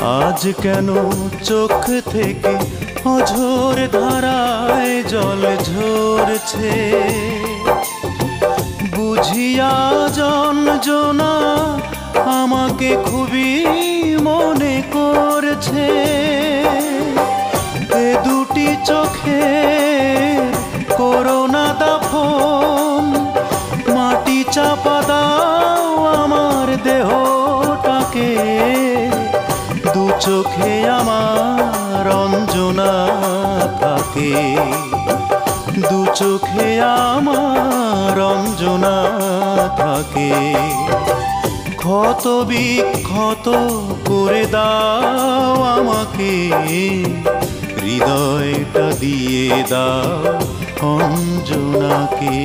আজ কেন চোখ থেকে অঝোর ধারায় জল ঝরছে, বুঝিয়া জনজনা আমাকে খুবই মনে করছে। এ দুটি চোখে করোনা দাফন, মাটি চাপা দাও আমার দেহটাকে। দু চোখে আমার অঞ্জনা থাকে, দু চোখে আমার অঞ্জনা থাকে। ক্ষত বিক্ষত করে দাও আমাকে, হৃদয়টা দিয়ে দাও অঞ্জনাকে।